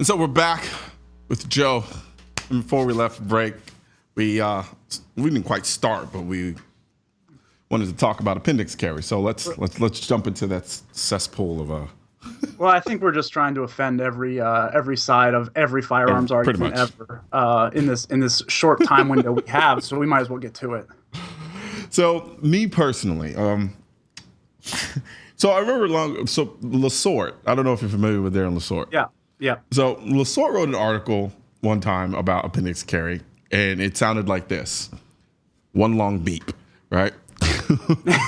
So we're back with Joe. And before we left break, we didn't quite start, but we wanted to talk about appendix carry. So let's jump into that cesspool of Well, I think we're just trying to offend every side of every firearms argument ever in this short time window we have. So we might as well get to it. So me personally, so I remember LaSort. I don't know if you're familiar with Darren LaSort. Yeah. So LaSort wrote an article one time about appendix carry, and it sounded like this: one long beep, right?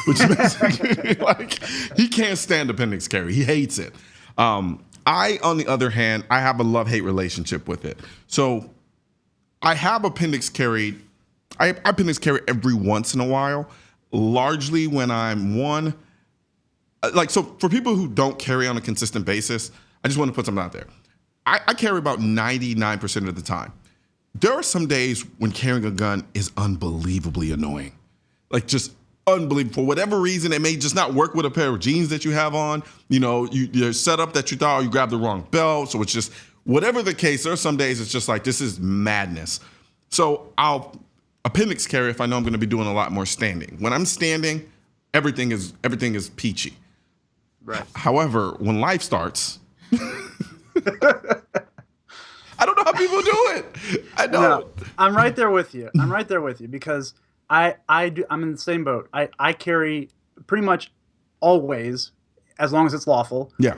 Which means like he can't stand appendix carry. He hates it. I, on the other hand, I have a love-hate relationship with it. So I have appendix carry. I appendix carry every once in a while, largely when I'm so for people who don't carry on a consistent basis, I just want to put something out there. I carry about 99% of the time. There are some days when carrying a gun is unbelievably annoying. Like just unbelievable. For whatever reason, it may just not work with a pair of jeans that you have on. You know, you're set up that you thought, or you grabbed the wrong belt. So it's just, whatever the case, there are some days it's just like, this is madness. So I'll appendix carry if I know I'm going to be doing a lot more standing. When I'm standing, everything is peachy. Right. However, when life starts, I don't know how people do it. I don't. No, I'm right there with you. Because I'm in the same boat. I carry pretty much always, as long as it's lawful. Yeah.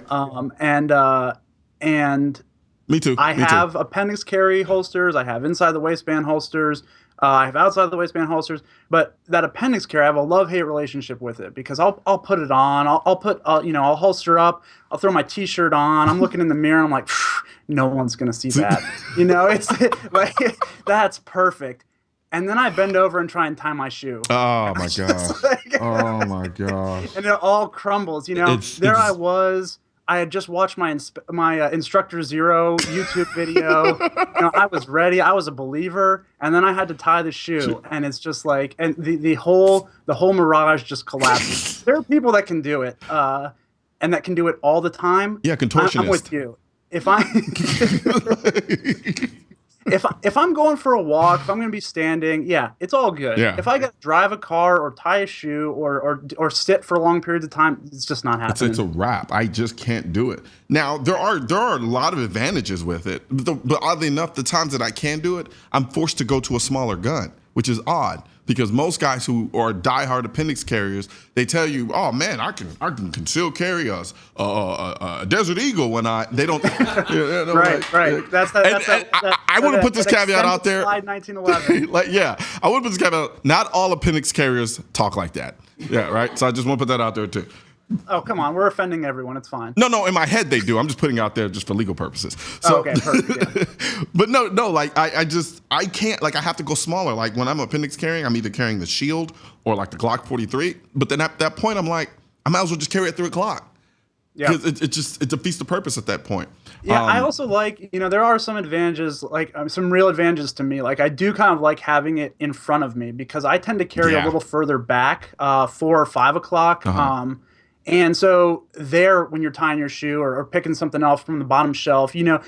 And me too. I have appendix carry holsters. I have inside the waistband holsters. I have outside the waistband holsters. But that appendix carry, I have a love-hate relationship with it because I'll put it on. I'll holster up. I'll throw my T-shirt on. I'm looking in the mirror and I'm like, no one's gonna see that. It's like that's perfect. And then I bend over and try and tie my shoe. Oh my gosh. Oh my gosh. And it all crumbles. I was. I had just watched my Instructor Zero YouTube video. I was ready. I was a believer. And then I had to tie the shoe. And it's just like, and the whole mirage just collapses. There are people that can do it, and that can do it all the time. Yeah, contortionist. I'm with you. If I'm going for a walk, if I'm going to be standing, yeah, it's all good. Yeah. If I got to drive a car or tie a shoe or sit for long periods of time, it's just not happening. It's a wrap. I just can't do it. Now, there are a lot of advantages with it. But oddly enough, the times that I can do it, I'm forced to go to a smaller gun, which is odd. Because most guys who are diehard appendix carriers, they tell you, "Oh man, I can conceal carry a Desert Eagle when they don't." Right. I want to put this caveat out there. Slide 1911. I want to put this caveat out. Not all appendix carriers talk like that. Yeah, right. So I just want to put that out there too. Oh, come on. We're offending everyone. It's fine. No, in my head they do. I'm just putting it out there just for legal purposes. So, okay, perfect. Yeah. But no, like I can't, like I have to go smaller. Like when I'm appendix carrying, I'm either carrying the Shield or like the Glock 43. But then at that point, I'm like, I might as well just carry it 3 o'clock. Yeah. Because it defeats the purpose at that point. Yeah, I also like, there are some advantages, like some real advantages to me. Like I do kind of like having it in front of me because I tend to carry a little further back, 4 or 5 o'clock. Uh-huh. And so there, when you're tying your shoe or picking something else from the bottom shelf, you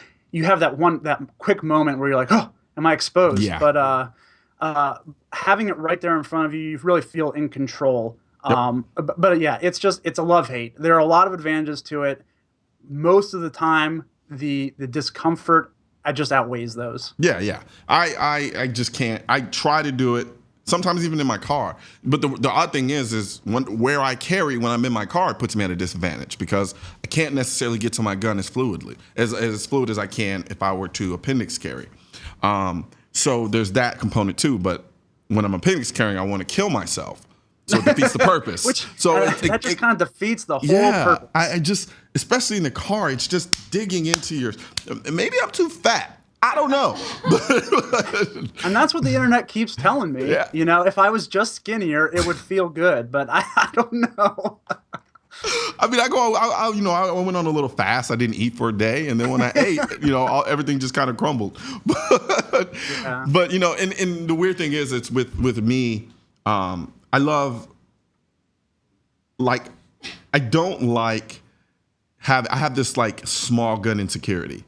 have that quick moment where you're like, oh, am I exposed? Yeah. But having it right there in front of you, you really feel in control. Yep. But yeah, it's a love-hate. There are a lot of advantages to it. Most of the time, the discomfort just outweighs those. Yeah. I just can't. I try to do it. Sometimes even in my car. But the odd thing is where I carry when I'm in my car, it puts me at a disadvantage because I can't necessarily get to my gun as fluid as I can if I were to appendix carry. So there's that component too. But when I'm appendix carrying, I want to kill myself. So it defeats the purpose. That just kind of defeats the whole purpose. I just, especially in the car, it's just digging into maybe I'm too fat. I don't know. And that's what the internet keeps telling me. Yeah. If I was just skinnier, it would feel good, but I don't know. I mean, I went on a little fast. I didn't eat for a day, and then when I ate, everything just kind of crumbled. But and the weird thing is, it's with me. I love, like, I don't like I have this like small gun insecurity.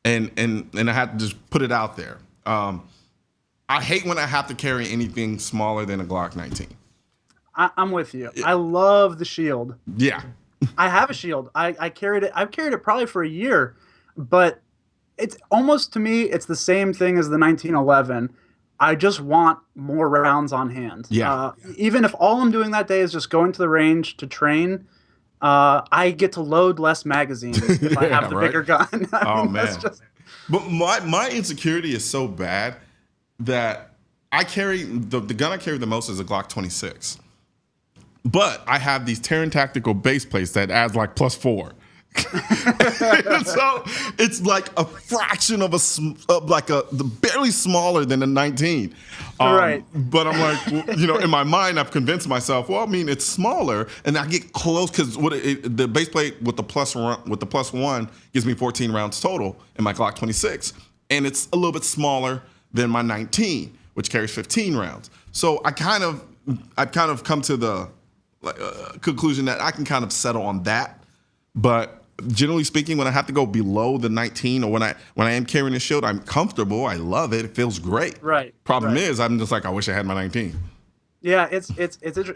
and I had to just put it out there. I hate when I have to carry anything smaller than a Glock 19. I'm with you. I love the shield. Yeah. I have a shield. I carried it. I've carried it probably for a year, but it's almost, to me, it's the same thing as the 1911. I just want more rounds on hand. Yeah. Even if all I'm doing that day is just going to the range to train, I get to load less magazines if I have the bigger gun. Oh, man. But my insecurity is so bad that I carry the gun I carry the most is a Glock 26. But I have these Terran Tactical base plates that adds like +4. So it's like a fraction of barely smaller than a 19. Right. But I'm like, well, in my mind, I've convinced myself, well, I mean, it's smaller, and I get close because the base plate with the +1 gives me 14 rounds total in my Glock 26, and it's a little bit smaller than my 19, which carries 15 rounds. So I've kind of come to the conclusion that I can kind of settle on that, but generally speaking, when I have to go below the 19 or when I am carrying a shield, I'm comfortable. I love it. It feels great. Right. Problem is, I'm just like, I wish I had my 19. Yeah, it's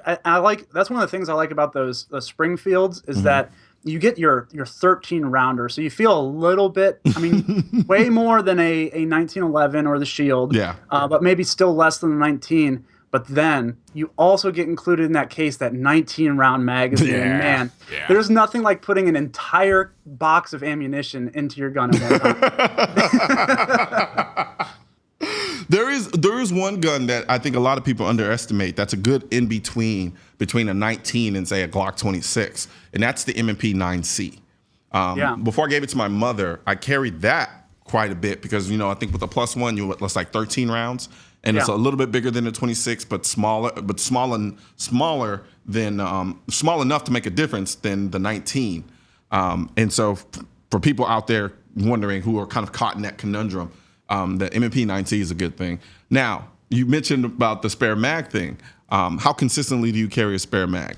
I like, that's one of the things I like about those Springfields is that you get your 13 rounder, so you feel a little bit, I mean, way more than a 1911 or the shield. Yeah. But maybe still less than the 19. But then you also get included in that case that 19-round magazine. Yeah, Man, there's nothing like putting an entire box of ammunition into your gun at one time. There is one gun that I think a lot of people underestimate. That's a good in between a 19 and say a Glock 26, and that's the M&P 9C. Before I gave it to my mother, I carried that quite a bit because I think with the +1 it's like 13 rounds. And it's a little bit bigger than the 26, but smaller than small enough to make a difference than the 19. And so for people out there wondering who are kind of caught in that conundrum, the M&P 9C is a good thing. Now, you mentioned about the spare mag thing. How consistently do you carry a spare mag?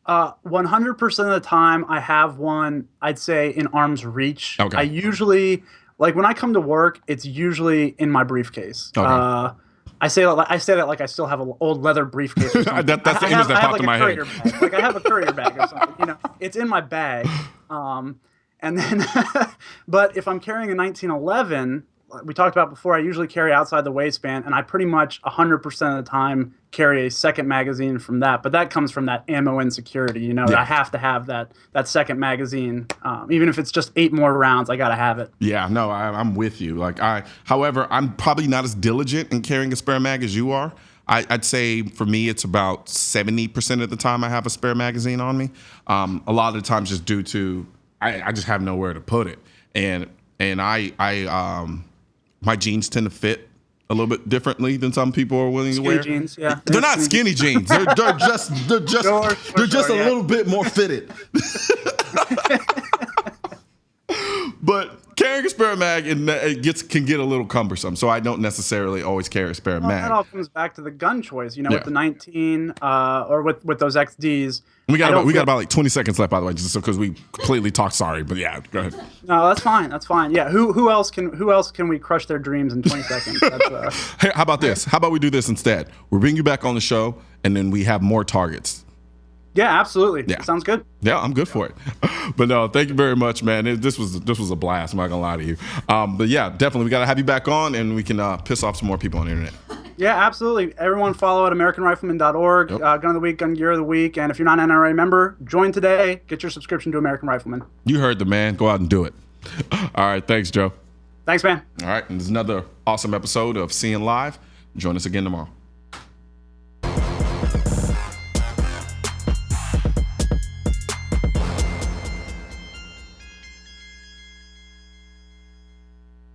100% of the time I have one, I'd say in arm's reach. Okay. I usually, like when I come to work, it's usually in my briefcase. Okay. I say that like I still have an old leather briefcase or something. That's the image that popped in my head. Like I have a courier bag or something. It's in my bag. And then, but if I'm carrying a 1911, we talked about before, I usually carry outside the waistband, and I pretty much 100% of the time carry a second magazine from that. But that comes from that ammo insecurity. I have to have that second magazine, even if it's just 8 more rounds. I gotta have it. Yeah, no, I'm with you. However, I'm probably not as diligent in carrying a spare mag as you are. I'd say for me, it's about 70% of the time I have a spare magazine on me. A lot of the times, just due to I just have nowhere to put it, and my jeans tend to fit a little bit differently than some people are willing to wear. Jeans, yeah. They're not skinny jeans. They're just a little bit more fitted. But carrying a spare mag can get a little cumbersome, so I don't necessarily always carry a spare mag. That all comes back to the gun choice, with the 19 or with those XDs. We got about like 20 seconds left, by the way, just because we completely talked. Sorry, but yeah, go ahead. No, that's fine. That's fine. Yeah, who else can we crush their dreams in 20 seconds? Hey, how about this? How about we do this instead? We'll bring you back on the show, and then we have more targets. Yeah, absolutely. Yeah. Sounds good. Yeah, I'm good for it. But no, thank you very much, man. This was a blast. I'm not gonna lie to you. But yeah, definitely, we gotta have you back on, and we can piss off some more people on the internet. Yeah, absolutely. Everyone follow at AmericanRifleman.org. Yep. Gun of the week, gun gear of the week, and if you're not an NRA member, join today. Get your subscription to American Rifleman. You heard the man. Go out and do it. All right, thanks, Joe. Thanks, man. All right, and there's another awesome episode of Seeing Live. Join us again tomorrow.